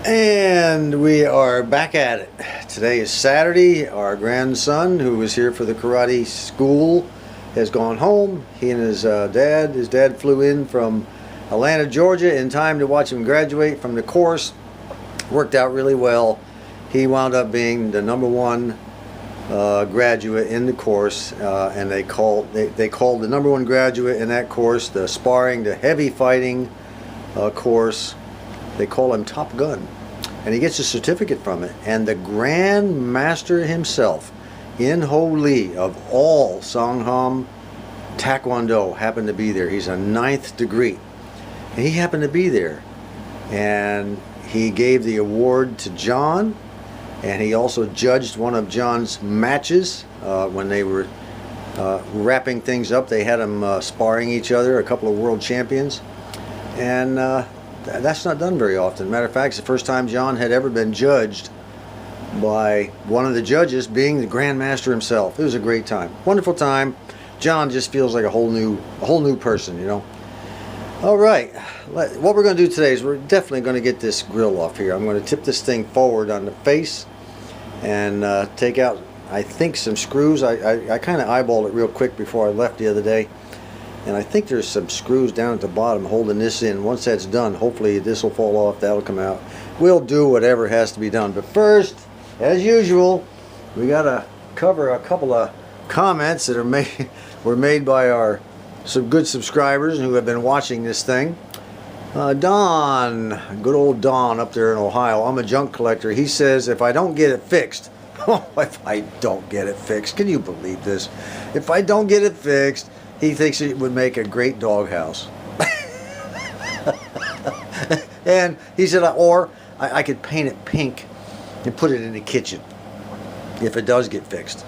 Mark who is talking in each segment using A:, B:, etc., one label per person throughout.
A: And we are back at it. Today is Saturday. Our grandson, who was here for the karate school, has gone home. He and his dad flew in from Atlanta, Georgia in time to watch him graduate from the course. Worked out really well. He wound up being the #1 graduate in the course, and they called the #1 graduate in that course, the sparring, the heavy fighting course. They call him Top Gun, and he gets a certificate from it. And the Grandmaster himself, In Ho Lee, of all Songham Taekwondo, happened to be there. He's a 9th degree, and he happened to be there, and he gave the award to John, and he also judged one of John's matches when they were wrapping things up. They had them sparring each other, a couple of world champions, and that's not done very often. Matter of fact, it's the first time John had ever been judged by one of the judges being the Grandmaster himself. It was a great time, wonderful time. John just feels like a whole new person, you know. All right, what we're going to do today is we're definitely going to get this grill off here. I'm going to tip this thing forward on the face and take out, I think, some screws. I kind of eyeballed it real quick before I left the other day. And I think there's some screws down at the bottom holding this in. Once that's done, hopefully this will fall off, that'll come out. We'll do whatever has to be done. But first, as usual, we got to cover a couple of comments that were made by some good subscribers who have been watching this thing. Don, good old Don up there in Ohio, I'm a junk collector. He says, if I don't get it fixed, if I don't get it fixed, can you believe this? If I don't get it fixed, he thinks it would make a great doghouse. And he said, or I could paint it pink and put it in the kitchen if it does get fixed.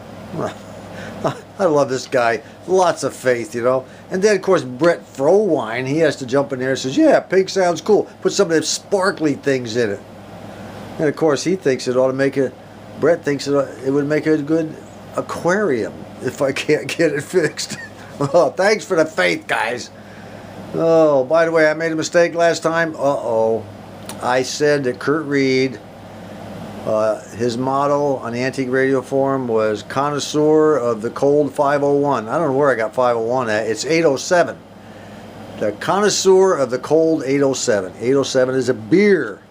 A: I love this guy. Lots of faith, you know. And then, of course, Brett Frowine, he has to jump in there and says, yeah, pink sounds cool. Put some of them sparkly things in it. And, of course, he thinks it ought to make Brett thinks it would make a good aquarium if I can't get it fixed. Oh, thanks for the faith, guys. Oh, by the way, I made a mistake last time. Uh-oh. I said that Curt Reed, his motto on the Antique Radio Forum was connoisseur of the cold 501. I don't know where I got 501 at. It's 807. The connoisseur of the cold 807. 807 is a beer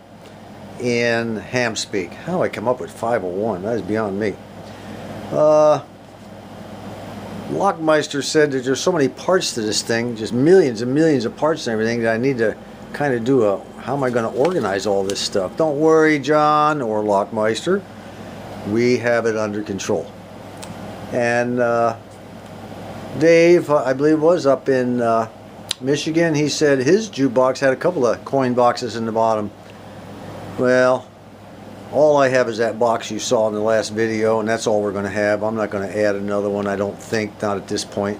A: in ham speak. How do I come up with 501? That is beyond me. Lockemeister said that there's so many parts to this thing, just millions and millions of parts and everything, that I need to kind of do how am I going to organize all this stuff? Don't worry, John or Lockemeister. We have it under control. And Dave, I believe, was up in Michigan. He said his jukebox had a couple of coin boxes in the bottom. Well, all I have is that box you saw in the last video, and that's all we're going to have. I'm not going to add another one, I don't think, not at this point.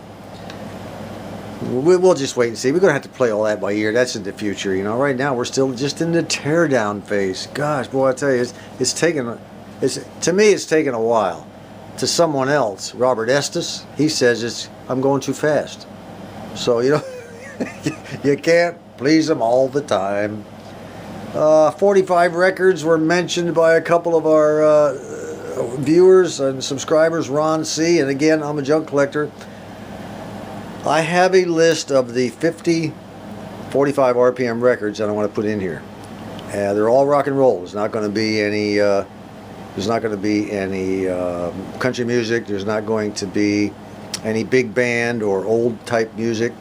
A: We'll just wait and see. We're going to have to play all that by ear. That's in the future, you know. Right now, we're still just in the teardown phase. Gosh, boy, I tell you, to me, it's taken a while. To someone else, Robert Estes, he says I'm going too fast. So, you know, you can't please them all the time. 45 records were mentioned by a couple of our viewers and subscribers, Ron C. And again, I'm a junk collector. I have a list of the 50 45 RPM records that I want to put in here. They're all rock and roll. There's not going to be any. There's not going to be any country music. There's not going to be any big band or old type music,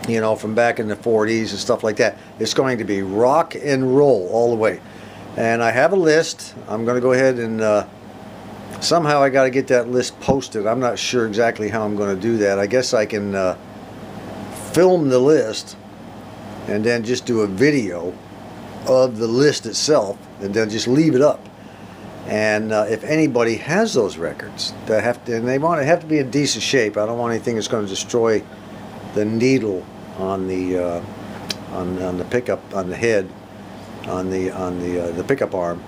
A: you know, from back in the 40s and stuff like that. It's going to be rock and roll all the way. And I have a list. I'm going to go ahead and somehow I got to get that list posted. I'm not sure exactly how I'm going to do that. I guess I can film the list and then just do a video of the list itself and then just leave it up. And if anybody has those records that have to, and they have to be in decent shape. I don't want anything that's going to destroy the needle on the pickup, on the head, on the pickup arm.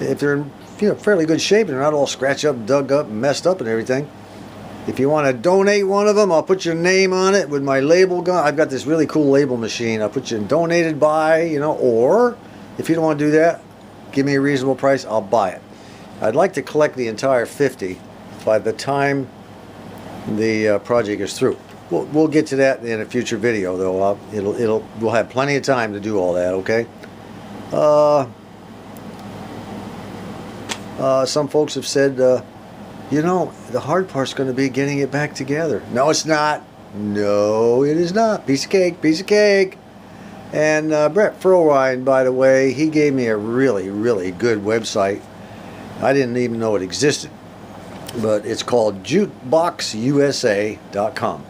A: If they're in fairly good shape and they're not all scratched up, dug up, and messed up and everything. If you want to donate one of them, I'll put your name on it with my label gun. I've got this really cool label machine. I'll put you in donated by, or if you don't want to do that, give me a reasonable price, I'll buy it. I'd like to collect the entire 50 by the time the project is through. We'll get to that in a future video, though. We'll have plenty of time to do all that. Okay. Some folks have said, you know, the hard part's going to be getting it back together. No, it's not. No, it is not. Piece of cake. Piece of cake. And Brett Furlwine, by the way, he gave me a really, really good website. I didn't even know it existed, but it's called jukeboxusa.com.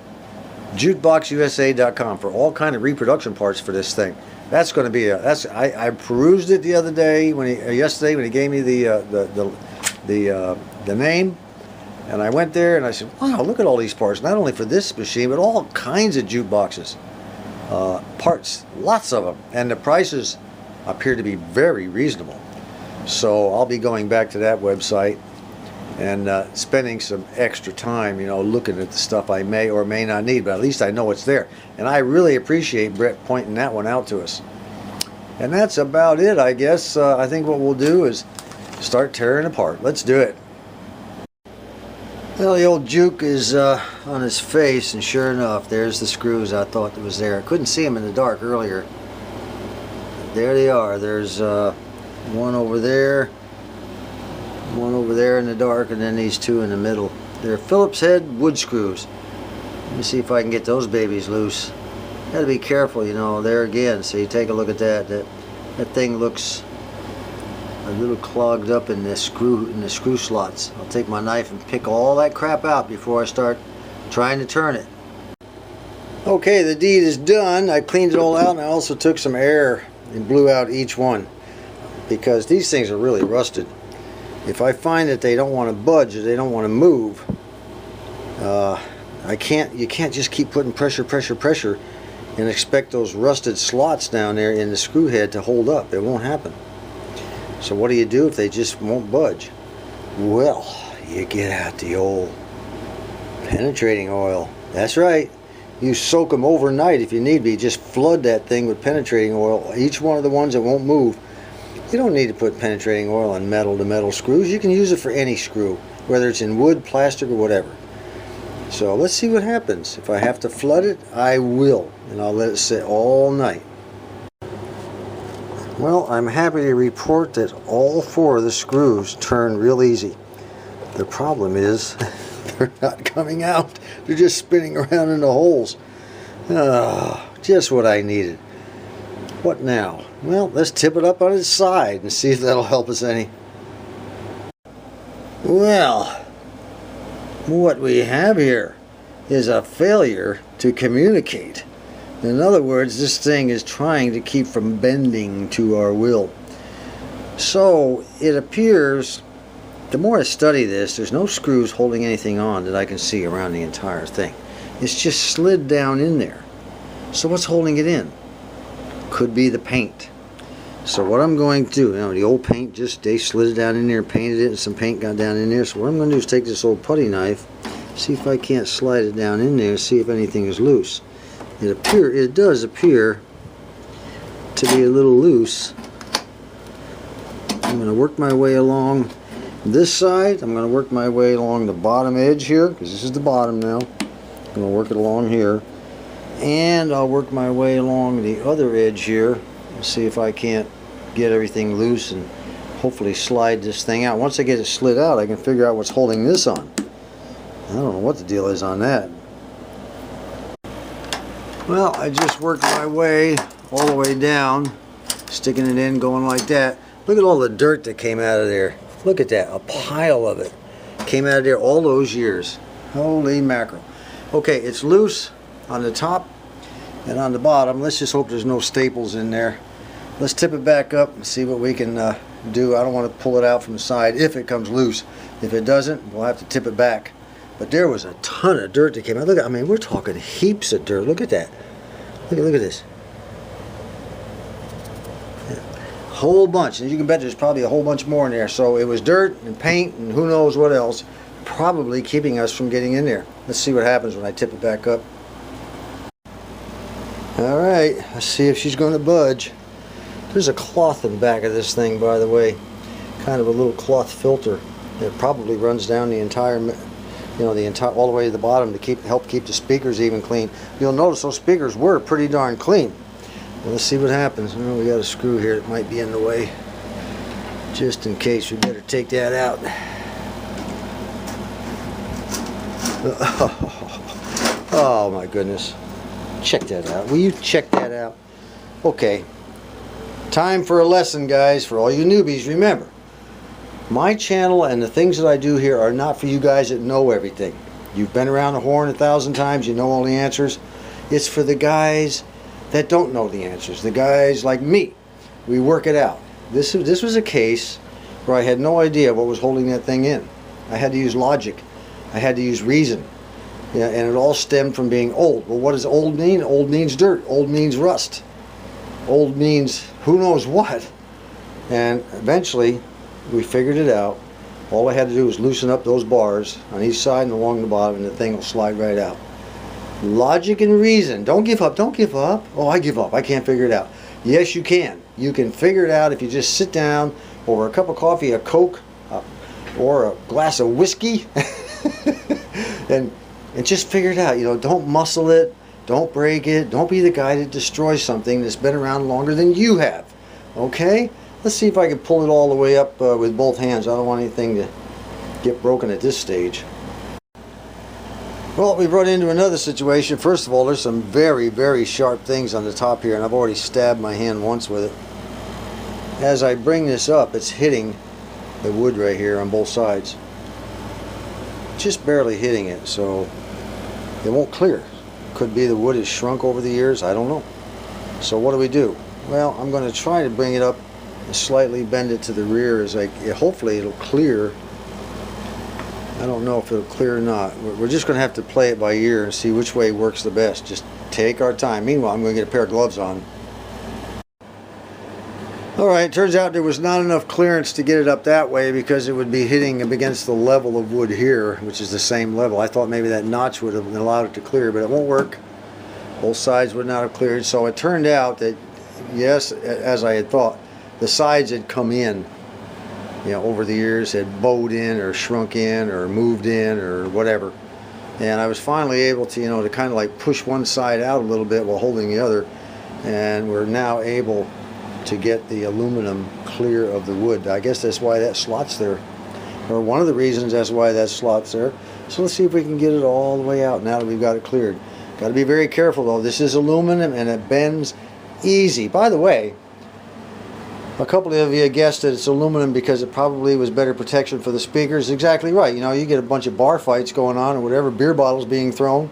A: jukeboxusa.com for all kind of reproduction parts for this thing. That's going to be I perused it the other day yesterday when he gave me the name, and I went there and I said, wow, look at all these parts, not only for this machine but all kinds of jukeboxes, parts, lots of them, and the prices appear to be very reasonable. So I'll be going back to that website and spending some extra time, you know, looking at the stuff I may or may not need, but at least I know it's there. And I really appreciate Brett pointing that one out to us. And that's about it, I guess. I think what we'll do is start tearing apart. Let's do it. Well, the old juke is on his face, and sure enough, there's the screws I thought that was there. I couldn't see them in the dark earlier. There they are. There's one over there in the dark, and then these two in the middle. They're Phillips head wood screws. Let me see if I can get those babies loose. Gotta be careful, you know. There again, see, take a look at that. That thing looks a little clogged up in the screw slots. I'll take my knife and pick all that crap out before I start trying to turn it. Okay, the deed is done. I cleaned it all out, and I also took some air and blew out each one, because these things are really rusted. If I find that they don't want to budge or they don't want to move, you can't just keep putting pressure and expect those rusted slots down there in the screw head to hold up. It won't happen. So what do you do if they just won't budge? Well, you get out the old penetrating oil. That's right. You soak them overnight if you need be. Just flood that thing with penetrating oil. Each one of the ones that won't move. You don't need to put penetrating oil on metal-to-metal screws. You can use it for any screw, whether it's in wood, plastic, or whatever. So let's see what happens. If I have to flood it, I will, and I'll let it sit all night. Well, I'm happy to report that all 4 of the screws turn real easy. The problem is they're not coming out. They're just spinning around in the holes. Just what I needed. What now? Well, let's tip it up on its side and see if that'll help us any. Well, what we have here is a failure to communicate. In other words, this thing is trying to keep from bending to our will. So it appears, the more I study this, there's no screws holding anything on that I can see around the entire thing. It's just slid down in there. So what's holding it in? Could be the paint. So what I'm going to do, you know, the old paint, they slid it down in there and painted it, and some paint got down in there. So what I'm going to do is take this old putty knife, see if I can't slide it down in there, see if anything is loose. It does appear to be a little loose. I'm going to work my way along this side. I'm going to work my way along the bottom edge here, because this is the bottom now. I'm going to work it along here. And I'll work my way along the other edge here and see if I can't get everything loose and hopefully slide this thing out. Once I get it slid out, I can figure out what's holding this on. I don't know what the deal is on that. Well, I just worked my way all the way down, sticking it in, going like that. Look at all the dirt that came out of there. Look at that, a pile of it came out of there all those years. Holy mackerel. Okay, it's loose on the top and on the bottom. Let's just hope there's no staples in there. Let's tip it back up and see what we can do. I don't want to pull it out from the side if it comes loose. If it doesn't, we'll have to tip it back. But there was a ton of dirt that came out. Look at, I mean, we're talking heaps of dirt. Look at that. Look at this. Whole bunch. And you can bet there's probably a whole bunch more in there. So it was dirt and paint and who knows what else, probably keeping us from getting in there. Let's see what happens when I tip it back up. Alright, let's see if she's going to budge. There's a cloth in the back of this thing, by the way, kind of a little cloth filter that probably runs down the entire, all the way to the bottom to help keep the speakers even clean. You'll notice those speakers were pretty darn clean. Well, let's see what happens. Oh, we got a screw here that might be in the way. Just in case, we better take that out. Oh my goodness. Check that out. Will you check that out? Okay. Time for a lesson, guys. For all you newbies, remember, my channel and the things that I do here are not for you guys that know everything. You've been around the horn 1,000 times, you know all the answers. It's for the guys that don't know the answers. The guys like me. We work it out. This was a case where I had no idea what was holding that thing in. I had to use logic. I had to use reason. Yeah, and it all stemmed from being old. Well, what does old mean? Old means dirt. Old means rust. Old means who knows what. And eventually, we figured it out. All I had to do was loosen up those bars on each side and along the bottom, and the thing will slide right out. Logic and reason. Don't give up. Don't give up. Oh, I give up. I can't figure it out. Yes, you can. You can figure it out if you just sit down over a cup of coffee, a Coke, or a glass of whiskey, and just figure it out. Don't muscle it. Don't break it. Don't be the guy that destroys something that's been around longer than you have. Okay? Let's see if I can pull it all the way up with both hands. I don't want anything to get broken at this stage. Well, we've run into another situation. First of all, there's some very, very sharp things on the top here, and I've already stabbed my hand once with it. As I bring this up, it's hitting the wood right here on both sides. Just barely hitting it, so it won't clear. Could be the wood has shrunk over the years, I don't know. So what do? Well, I'm going to try to bring it up and slightly bend it to the rear hopefully it'll clear. I don't know if it'll clear or not. We're just going to have to play it by ear and see which way works the best. Just take our time. Meanwhile, I'm going to get a pair of gloves on. Alright, turns out there was not enough clearance to get it up that way because it would be hitting up against the level of wood here, which is the same level. I thought maybe that notch would have allowed it to clear, but it won't work. Both sides would not have cleared, so it turned out that, yes, as I had thought, the sides had come in. Over the years had bowed in or shrunk in or moved in or whatever. And I was finally able to, to kind of like push one side out a little bit while holding the other. And we're now able to get the aluminum clear of the wood. I guess that's why that slot's there. Or one of the reasons that's why that slot's there. So let's see if we can get it all the way out now that we've got it cleared. Got to be very careful though. This is aluminum and it bends easy. By the way, a couple of you guessed that it's aluminum because it probably was better protection for the speakers. Exactly right. You get a bunch of bar fights going on or whatever, beer bottles being thrown.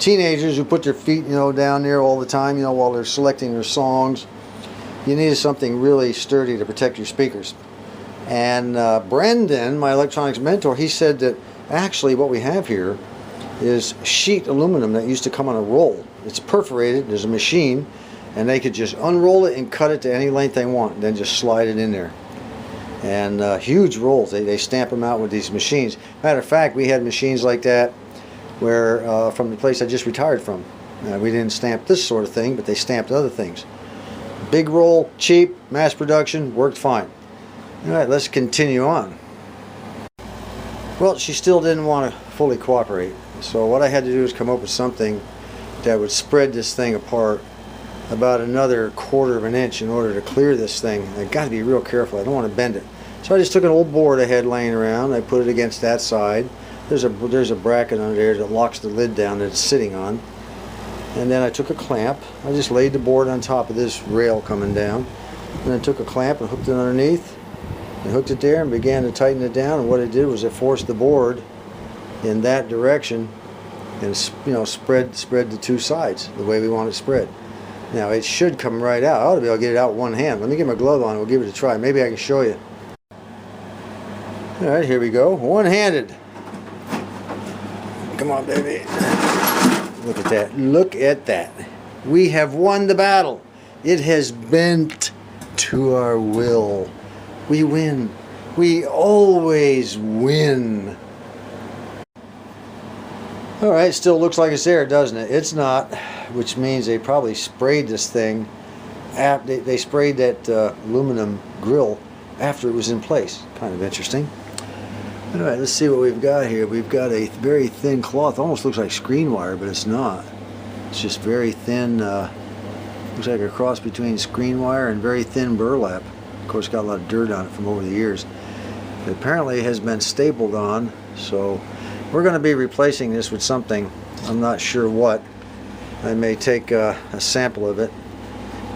A: Teenagers who put their feet, down there all the time, while they're selecting their songs. You needed something really sturdy to protect your speakers. And Brendan, my electronics mentor, he said that actually what we have here is sheet aluminum that used to come on a roll. It's perforated. There's a machine. And they could just unroll it and cut it to any length they want, and then just slide it in there. And huge rolls. They stamp them out with these machines. Matter of fact, we had machines like that where from the place I just retired from. We didn't stamp this sort of thing, but they stamped other things. Big roll, cheap, mass production, worked fine. All right, let's continue on. Well, she still didn't want to fully cooperate. So what I had to do is come up with something that would spread this thing apart about another 1/4 of an inch in order to clear this thing. I got to be real careful. I don't want to bend it. So I just took an old board I had laying around. I put it against that side. There's a bracket under there that locks the lid down that it's sitting on. And then I took a clamp. I just laid the board on top of this rail coming down. And then took a clamp and hooked it underneath. And hooked it there and began to tighten it down. And what it did was it forced the board in that direction and spread the two sides the way we want it spread. Now it should come right out. I ought to be able to get it out with one hand. Let me get my glove on and we'll give it a try. Maybe I can show you. Alright, here we go. One-handed. Come on, baby. Look at that. Look at that. We have won the battle. It has bent to our will. We win. We always win. Alright, still looks like it's there, doesn't it? It's not, which means they probably sprayed this thing they sprayed that aluminum grill after it was in place. Kind of interesting. Alright, let's see what we've got here. We've got a very thin cloth. Almost looks like screen wire, but it's not. It's just very thin. Looks like a cross between screen wire and very thin burlap. Of course, got a lot of dirt on it from over the years. It apparently has been stapled on, so we're going to be replacing this with something. I'm not sure what. I may take a sample of it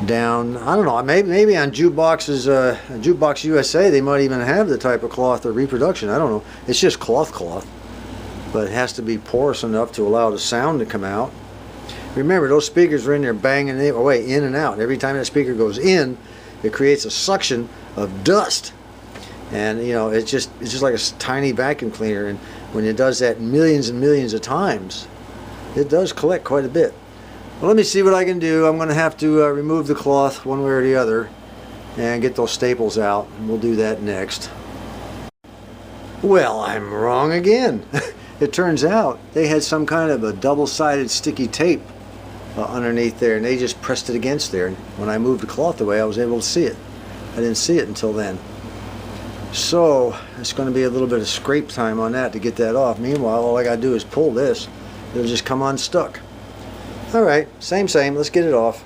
A: down. I don't know. Maybe on Jukebox's Jukebox USA, they might even have the type of cloth or reproduction. I don't know. It's just cloth, but it has to be porous enough to allow the sound to come out. Remember, those speakers are in there banging away in and out. Every time that speaker goes in, it creates a suction of dust, and you know it's just like a tiny vacuum cleaner. And when it does that millions and millions of times, it does collect quite a bit. Well, let me see what I can do. I'm going to have to remove the cloth one way or the other and get those staples out, and we'll do that next. Well, I'm wrong again. It turns out they had some kind of a double-sided sticky tape underneath there, and they just pressed it against there. And when I moved the cloth away, I was able to see it. I didn't see it until then. So it's going to be a little bit of scrape time on that to get that off. Meanwhile, all I got to do is pull this. It'll just come unstuck. Alright, same. Let's get it off.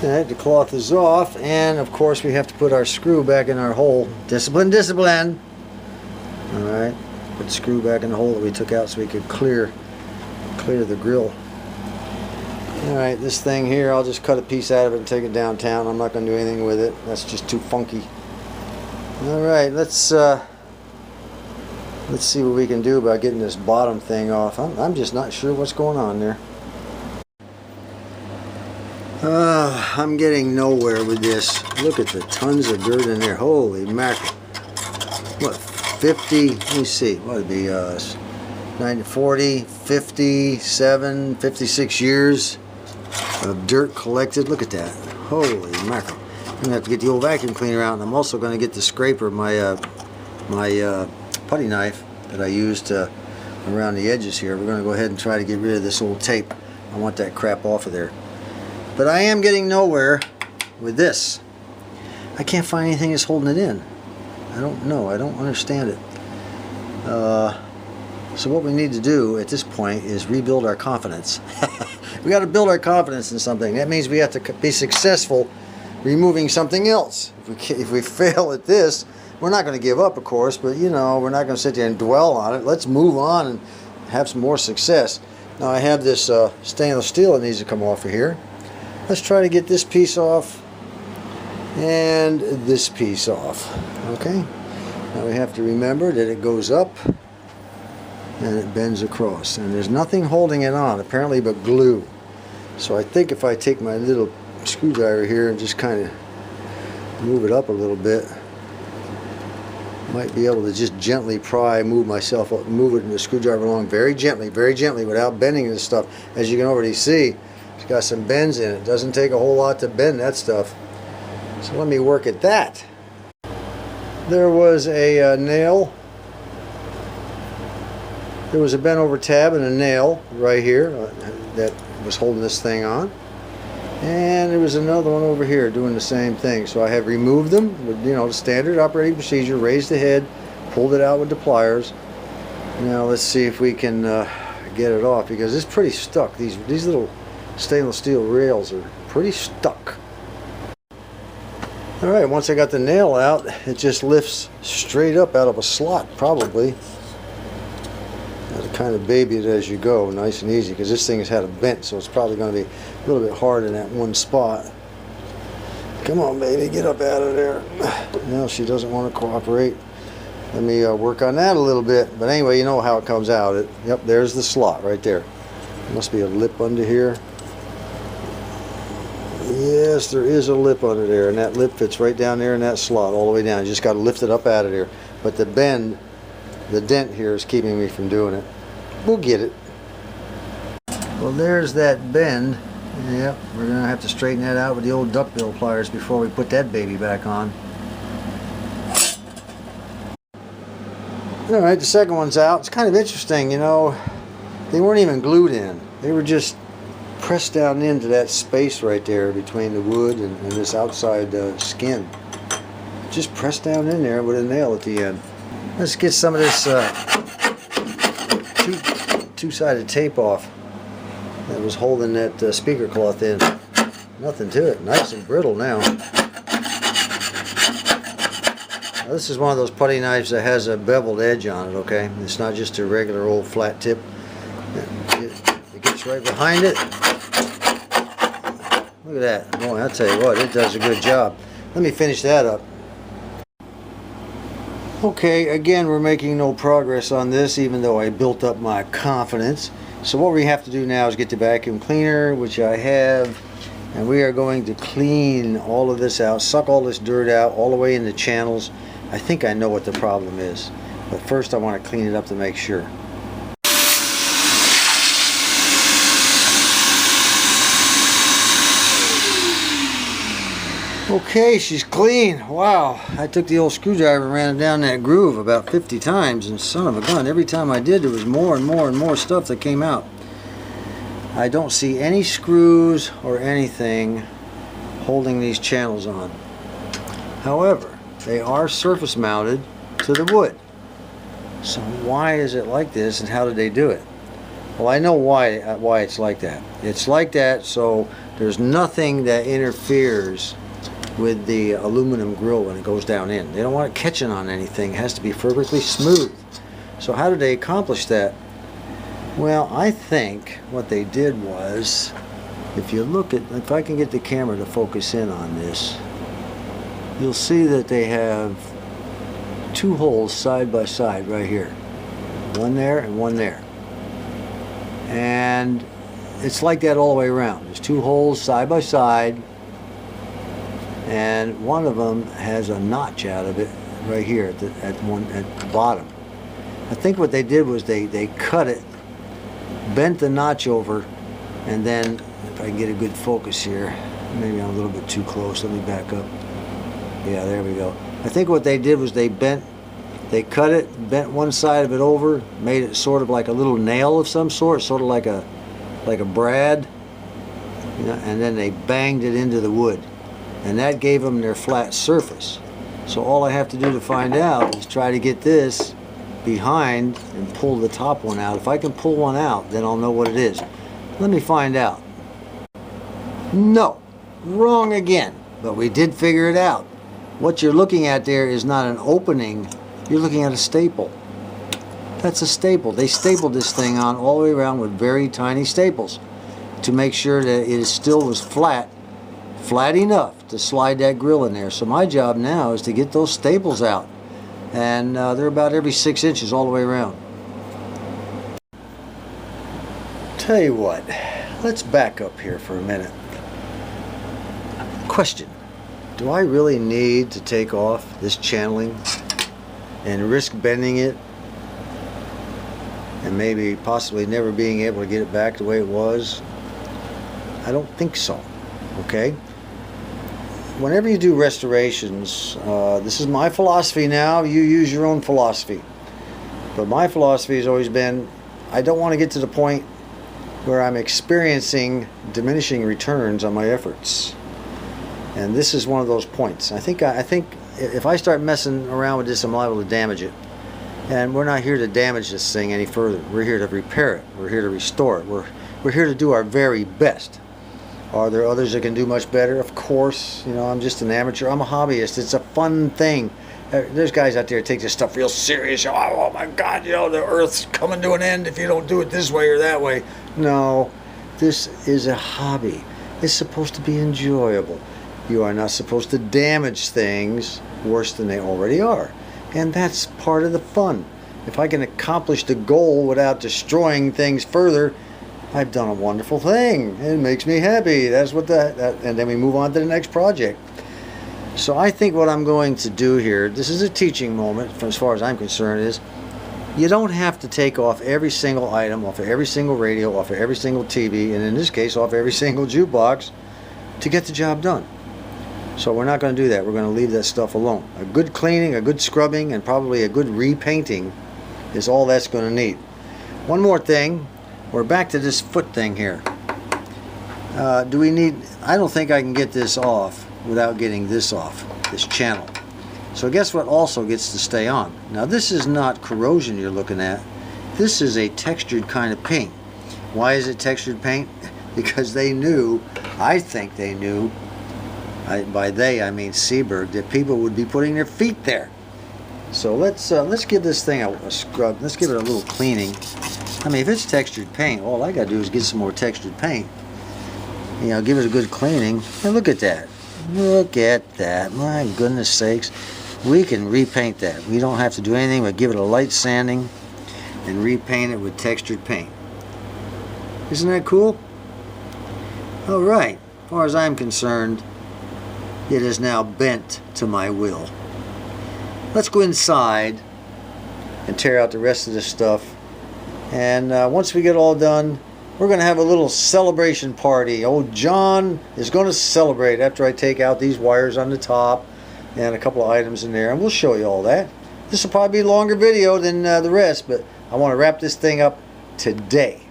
A: Alright, the cloth is off, and of course we have to put our screw back in our hole. Discipline! Alright, put the screw back in the hole that we took out so we could clear the grill. Alright, this thing here, I'll just cut a piece out of it and take it downtown. I'm not going to do anything with it. That's just too funky. Alright, let's see what we can do about getting this bottom thing off. I'm just not sure what's going on there. I'm getting nowhere with this. Look at the tons of dirt in there. Holy mackerel. What, 50? Let me see. What would it be? 40, 57, 56 years of dirt collected. Look at that. Holy mackerel. I'm going to have to get the old vacuum cleaner out, and I'm also going to get the scraper, my putty knife that I used around the edges here. We're going to go ahead and try to get rid of this old tape. I want that crap off of there. But I am getting nowhere with this. I can't find anything that's holding it in. I don't know. I don't understand it. So what we need to do at this point is rebuild our confidence. We got to build our confidence in something. That means we have to be successful removing something else. If we fail at this, we're not going to give up, of course, but you know, we're not going to sit there and dwell on it. Let's move on and have some more success. Now I have this stainless steel that needs to come off of here. Let's try to get this piece off and this piece off. Okay. Now we have to remember that it goes up and it bends across, and there's nothing holding it on apparently but glue. So I think if I take my little screwdriver here and just kind of move it up a little bit, might be able to just gently move it in the screwdriver along very gently without bending this stuff. As you can already see, it's got some bends in it. It doesn't take a whole lot to bend that stuff. So let me work at that. There was a nail. There was a bent over tab and a nail right here that was holding this thing on. And there was another one over here doing the same thing. So I have removed them with, you know, the standard operating procedure, raised the head, pulled it out with the pliers. Now let's see if we can get it off, because it's pretty stuck. These little stainless steel rails are pretty stuck. Alright, once I got the nail out, it just lifts straight up out of a slot, probably. Kind of baby it as you go, nice and easy, because this thing has had a bent, so it's probably going to be a little bit hard in that one spot. Come on, baby, get up out of there. No, she doesn't want to cooperate. Let me work on that a little bit. But anyway, you know how it comes out. Yep, there's the slot right there. There must be a lip under here. Yes, there is a lip under there, and that lip fits right down there in that slot all the way down. You just got to lift it up out of there. But the bend, the dent here is keeping me from doing it. We'll get it. Well, there's that bend. Yep, we're going to have to straighten that out with the old duckbill pliers before we put that baby back on. Alright, the second one's out. It's kind of interesting, you know. They weren't even glued in. They were just press down into that space right there between the wood and this outside skin. Just press down in there with a nail at the end. Let's get some of this two-sided tape off that was holding that speaker cloth in. Nothing to it. Nice and brittle now. Now, this is one of those putty knives that has a beveled edge on it, okay? It's not just a regular old flat tip. It gets right behind it. Look at that. Boy, I'll tell you what, it does a good job. Let me finish that up. Okay, again, we're making no progress on this, even though I built up my confidence. So what we have to do now is get the vacuum cleaner, which I have, and we are going to clean all of this out, suck all this dirt out, all the way in the channels. I think I know what the problem is, but first I want to clean it up to make sure. Okay, she's clean. Wow, I took the old screwdriver and ran it down that groove about 50 times, and son of a gun, every time I did there was more and more and more stuff that came out. I don't see any screws or anything holding these channels on. However, they are surface mounted to the wood. So why is it like this, and how did they do it? Well, I know why it's like that. It's like that so there's nothing that interferes with the aluminum grill when it goes down in. They don't want it catching on anything. It has to be perfectly smooth. So how did they accomplish that? Well, I think what they did was, if you look at, if I can get the camera to focus in on this, you'll see that they have two holes side by side right here. One there and one there. And it's like that all the way around. There's two holes side by side, and one of them has a notch out of it right here at the bottom. I think what they did was they cut it, bent the notch over, and then, if I can get a good focus here, maybe I'm a little bit too close, let me back up. Yeah, there we go. I think what they did was they cut it, bent one side of it over, made it sort of like a little nail of some sort, sort of like a brad, you know, and then they banged it into the wood. And that gave them their flat surface. So all I have to do to find out is try to get this behind and pull the top one out. If I can pull one out, then I'll know what it is. Let me find out. No, wrong again. But we did figure it out. What you're looking at there is not an opening. You're looking at a staple. That's a staple. They stapled this thing on all the way around with very tiny staples to make sure that it still was flat enough to slide that grill in there. So my job now is to get those staples out, and they're about every 6 inches all the way around. Tell you what, let's back up here for a minute. Question: do I really need to take off this channeling and risk bending it and maybe possibly never being able to get it back the way it was? I don't think so. Okay? Whenever you do restorations, this is my philosophy now, you use your own philosophy. But my philosophy has always been, I don't want to get to the point where I'm experiencing diminishing returns on my efforts. And this is one of those points. I think if I start messing around with this, I'm liable to damage it. And we're not here to damage this thing any further. We're here to repair it. We're here to restore it. We're here to do our very best. Are there others that can do much better? Of course. You know, I'm just an amateur. I'm a hobbyist. It's a fun thing. There's guys out there that take this stuff real serious. Oh my God, you know, the earth's coming to an end if you don't do it this way or that way. No, this is a hobby. It's supposed to be enjoyable. You are not supposed to damage things worse than they already are. And that's part of the fun. If I can accomplish the goal without destroying things further, I've done a wonderful thing. It makes me happy. That's what and then we move on to the next project. So I think what I'm going to do here, this is a teaching moment as far as I'm concerned, is you don't have to take off every single item, off of every single radio, off of every single TV, and in this case off every single jukebox to get the job done. So we're not going to do that. We're going to leave that stuff alone. A good cleaning, a good scrubbing, and probably a good repainting is all that's going to need. One more thing. We're back to this foot thing here. do we need, I don't think I can get this off without getting this off, this channel. So guess what also gets to stay on? Now this is not corrosion you're looking at. This is a textured kind of paint. Why is it textured paint? Because they knew, I think they knew, by they I mean Seeburg, that people would be putting their feet there. So let's give this thing a scrub. Let's give it a little cleaning. I mean, if it's textured paint, all I gotta do is get some more textured paint. You know, give it a good cleaning. And look at that. Look at that. My goodness sakes. We can repaint that. We don't have to do anything but give it a light sanding and repaint it with textured paint. Isn't that cool? Alright, as far as I'm concerned, it is now bent to my will. Let's go inside and tear out the rest of this stuff. And once we get all done, we're going to have a little celebration party. Old John is going to celebrate after I take out these wires on the top and a couple of items in there, and we'll show you all that. This will probably be a longer video than the rest, but I want to wrap this thing up today.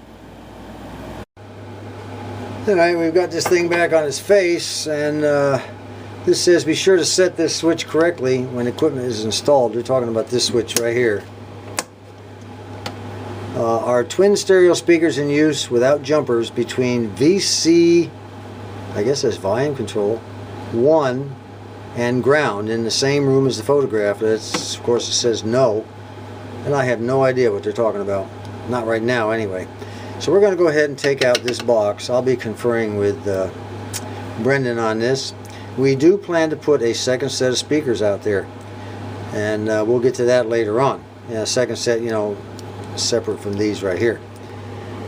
A: Alright, we've got this thing back on its face, and this says be sure to set this switch correctly when equipment is installed. We're talking about this switch right here. Our twin stereo speakers in use without jumpers between VC, I guess that's volume control, 1 and ground in the same room as the photograph. That's, of course, it says no, and I have no idea what they're talking about. Not right now anyway. So we're going to go ahead and take out this box. I'll be conferring with Brendan on this. We do plan to put a second set of speakers out there, and we'll get to that later on. Yeah, second set, you know, separate from these right here.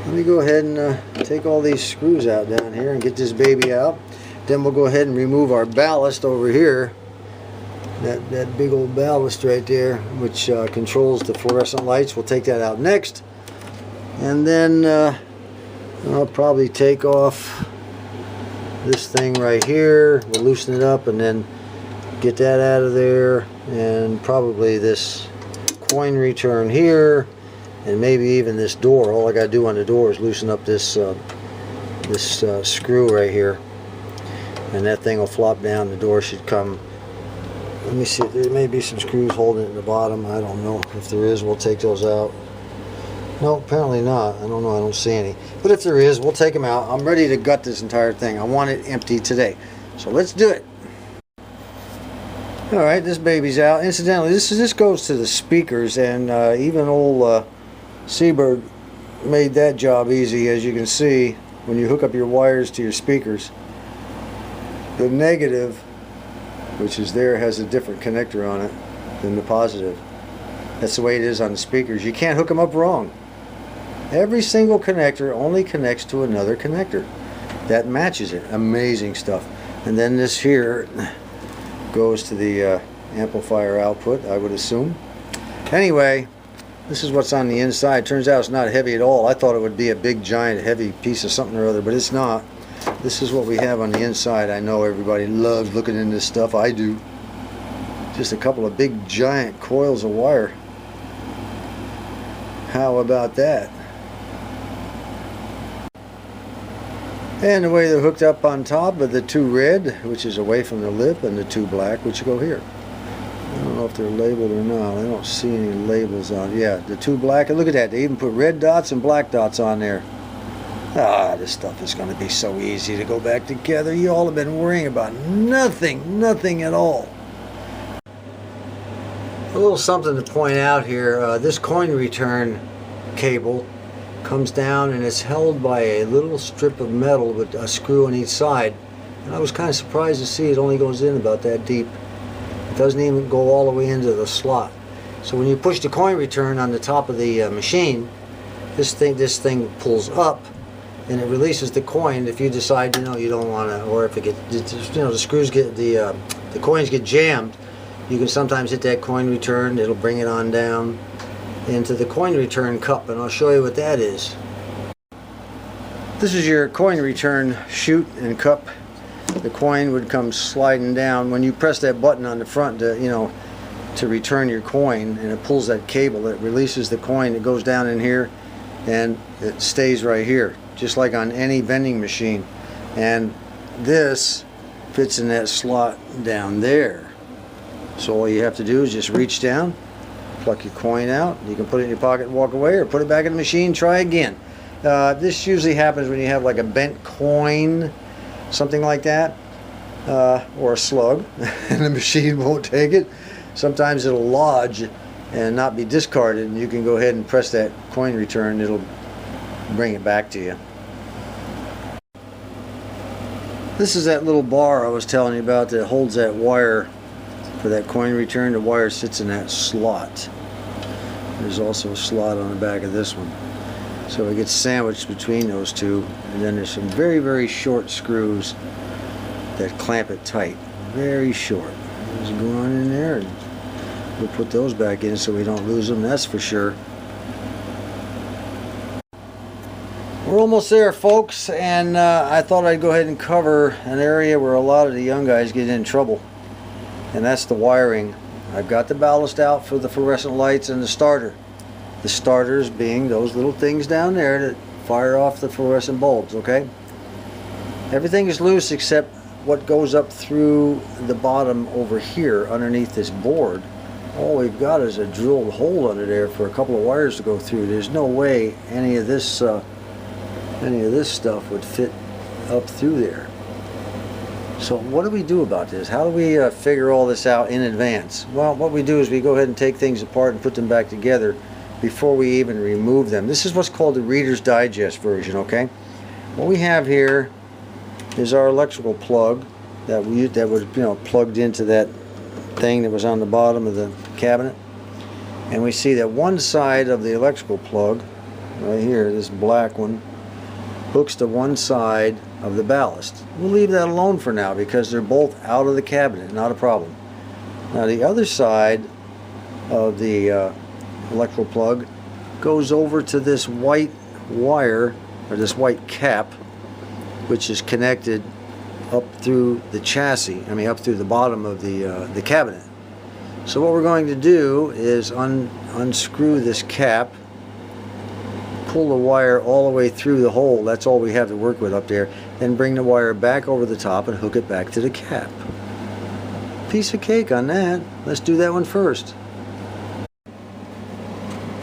A: Let me go ahead and take all these screws out down here and get this baby out. Then we'll go ahead and remove our ballast over here. That big old ballast right there, which controls the fluorescent lights. We'll take that out next. And then I'll probably take off this thing right here. We'll loosen it up and then get that out of there. And probably this coin return here. And maybe even this door. All I got to do on the door is loosen up this screw right here. And that thing will flop down. The door should come. Let me see. There may be some screws holding it in the bottom. I don't know. If there is, we'll take those out. No, apparently not. I don't know. I don't see any. But if there is, we'll take them out. I'm ready to gut this entire thing. I want it empty today. So let's do it. Alright, this baby's out. Incidentally, this goes to the speakers, and even old Seeburg made that job easy, as you can see, when you hook up your wires to your speakers. The negative, which is there, has a different connector on it than the positive. That's the way it is on the speakers. You can't hook them up wrong. Every single connector only connects to another connector. That matches it. Amazing stuff. And then this here goes to the amplifier output, I would assume. Anyway, this is what's on the inside. Turns out it's not heavy at all. I thought it would be a big, giant, heavy piece of something or other, but it's not. This is what we have on the inside. I know everybody loves looking into this stuff. I do. Just a couple of big, giant coils of wire. How about that? And the way they're hooked up on top of the two red, which is away from the lip, and the two black, which go here. I don't know if they're labeled or not. I don't see any labels on. Yeah, the two black. And look at that. They even put red dots and black dots on there. Ah, this stuff is going to be so easy to go back together. You all have been worrying about nothing at all. A little something to point out here. This coin return cable comes down and it's held by a little strip of metal with a screw on each side. And I was kind of surprised to see it only goes in about that deep. It doesn't even go all the way into the slot. So when you push the coin return on the top of the machine, this thing pulls up and it releases the coin. If you decide, you don't want to, or if it gets, the screws get, the coins get jammed, you can sometimes hit that coin return. It'll bring it on down into the coin return cup, and I'll show you what that is. This is your coin return chute and cup. The coin would come sliding down when you press that button on the front to return your coin, and it pulls that cable. It releases the coin. It goes down in here and it stays right here, just like on any vending machine. and this fits in that slot down there. So all you have to do is just reach down, pluck your coin out. You can put it in your pocket and walk away, or put it back in the machine, try again. This usually happens when you have like a bent coin, something like that, or a slug, and the machine won't take it. Sometimes it'll lodge and not be discarded, and you can go ahead and press that coin return. It'll bring it back to you. This is that little bar I was telling you about that holds that wire for that coin return. The wire sits in that slot. There's also a slot on the back of this one. So it gets sandwiched between those two, and then there's some very, very short screws that clamp it tight. Very short. Those go on in there, and we'll put those back in so we don't lose them, that's for sure. We're almost there, folks, and I thought I'd go ahead and cover an area where a lot of the young guys get in trouble, and that's the wiring. I've got the ballast out for the fluorescent lights and the starter. The starters being those little things down there that fire off the fluorescent bulbs, okay? Everything is loose except what goes up through the bottom over here underneath this board. All we've got is a drilled hole under there for a couple of wires to go through. There's no way any of this stuff would fit up through there. So what do we do about this? How do we figure all this out in advance? Well, what we do is we go ahead and take things apart and put them back together before we even remove them. This is what's called the Reader's Digest version, okay? What we have here is our electrical plug that was plugged into that thing that was on the bottom of the cabinet. And we see that one side of the electrical plug, right here, this black one, hooks to one side of the ballast. We'll leave that alone for now because they're both out of the cabinet, not a problem. Now the other side of the electrical plug goes over to this white wire, or this white cap, which is connected up through the chassis, up through the bottom of the cabinet. So what we're going to do is unscrew this cap, pull the wire all the way through the hole. That's all we have to work with up there. Then bring the wire back over the top and hook it back to the cap. Piece of cake on that. Let's do that one first.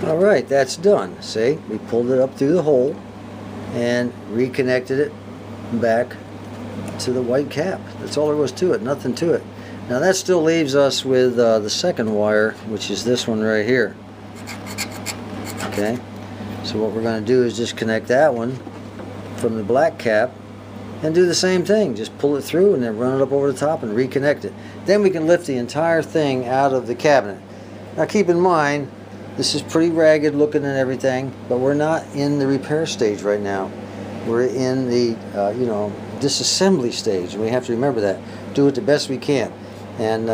A: Alright, that's done. See, we pulled it up through the hole and reconnected it back to the white cap. That's all there was to it, nothing to it. Now that still leaves us with the second wire, which is this one right here. Okay, so what we're going to do is just connect that one from the black cap and do the same thing. Just pull it through and then run it up over the top and reconnect it. Then we can lift the entire thing out of the cabinet. Now keep in mind, this is pretty ragged looking and everything, but we're not in the repair stage right now. We're in the disassembly stage, and we have to remember that. Do it the best we can, and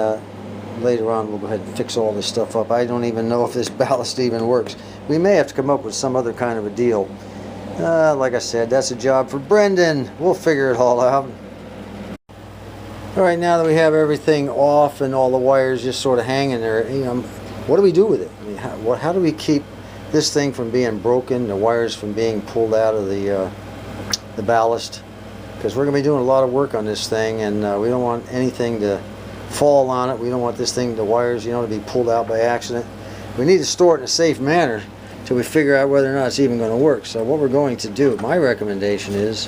A: later on we'll go ahead and fix all this stuff up. I don't even know if this ballast even works. We may have to come up with some other kind of a deal. Like I said, that's a job for Brendan. We'll figure it all out. Alright, now that we have everything off and all the wires just sort of hanging there, what do we do with it? How do we keep this thing from being broken, the wires from being pulled out of the ballast? Because we're going to be doing a lot of work on this thing, and we don't want anything to fall on it. We don't want this thing, the wires, to be pulled out by accident. We need to store it in a safe manner till we figure out whether or not it's even going to work. So what we're going to do, my recommendation is,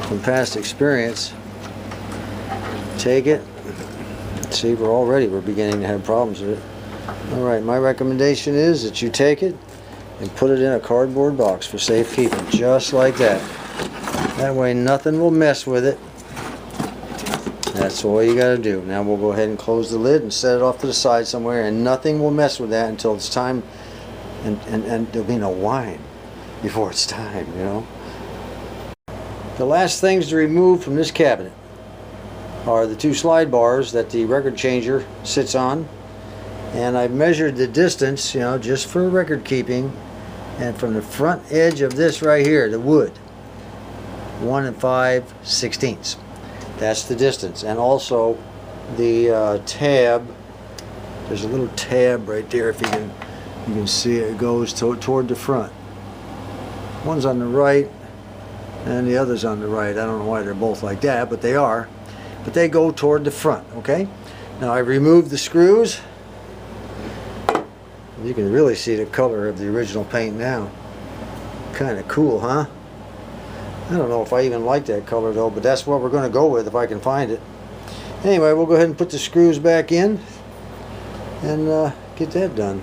A: from past experience, take it. See, we're beginning to have problems with it. Alright, my recommendation is that you take it and put it in a cardboard box for safekeeping, just like that. That way nothing will mess with it. That's all you got to do. Now we'll go ahead and close the lid and set it off to the side somewhere, and nothing will mess with that until it's time, and there'll be no wine before it's time, The last things to remove from this cabinet are the two slide bars that the record changer sits on. And I've measured the distance, just for record keeping, and from the front edge of this right here, the wood, 1 5/16. That's the distance. And also the tab, there's a little tab right there, if you can see it, goes toward the front. One's on the right, and the other's on the right. I don't know why they're both like that, but they are. But they go toward the front, okay? Now I removed the screws. You can really see the color of the original paint now. Kind of cool, huh? I don't know if I even like that color though, but that's what we're going to go with if I can find it. Anyway, we'll go ahead and put the screws back in and get that done.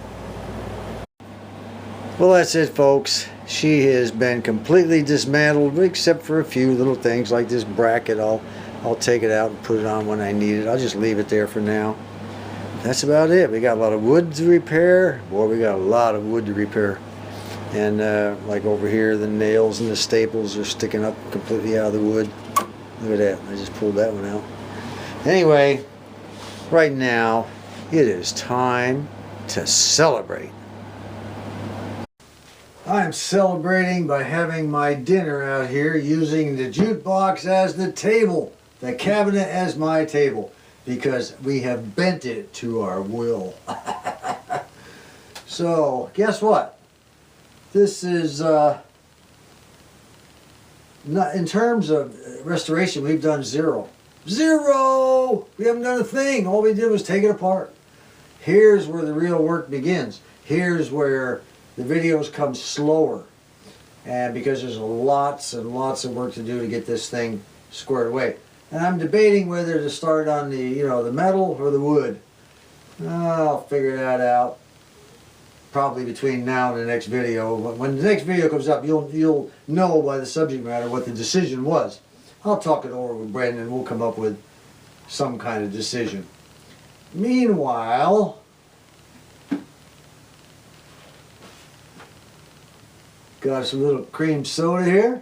A: Well, that's it, folks. She has been completely dismantled except for a few little things like this bracket. I'll take it out and put it on when I need it. I'll just leave it there for now. That's about it. We got a lot of wood to repair. Boy, we got a lot of wood to repair. And like over here, the nails and the staples are sticking up completely out of the wood. Look at that. I just pulled that one out. Anyway, right now, it is time to celebrate. I'm celebrating by having my dinner out here using the jukebox as the table, the cabinet as my table, because we have bent it to our will. So, guess what? This is, not in terms of restoration, we've done zero. Zero! We haven't done a thing. All we did was take it apart. Here's where the real work begins. Here's where the videos come slower. And because there's lots and lots of work to do to get this thing squared away. And I'm debating whether to start on the, you know, the metal or the wood. I'll figure that out. Probably between now and the next video. When the next video comes up, you'll know by the subject matter what the decision was. I'll talk it over with Brandon and we'll come up with some kind of decision. Meanwhile, got us a little cream soda here.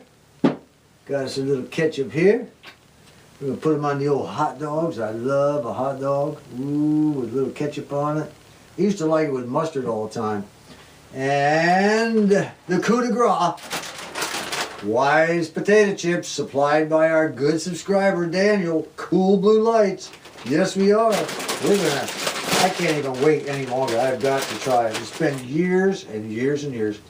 A: Got us a little ketchup here. We're going to put them on the old hot dogs. I love a hot dog. Ooh, with a little ketchup on it. I used to like it with mustard all the time. And the coup de grace, Wise potato chips supplied by our good subscriber Daniel. Cool blue lights. Yes, we are. I can't even wait any longer. I've got to try it. It's been years and years and years.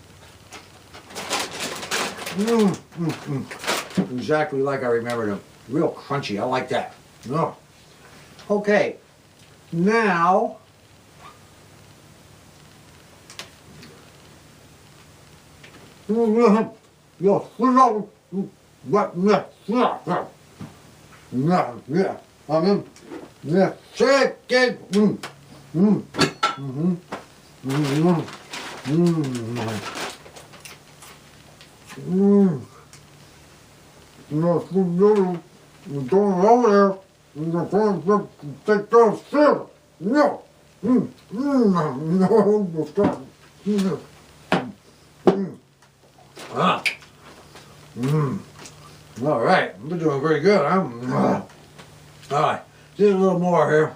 A: Exactly like I remember them. Real crunchy. I like that. Oh. Okay. Now, going over there. Take those too. No. All right, we're doing very good. All right, just a little more here.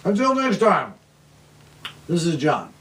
A: Until next time, this is John.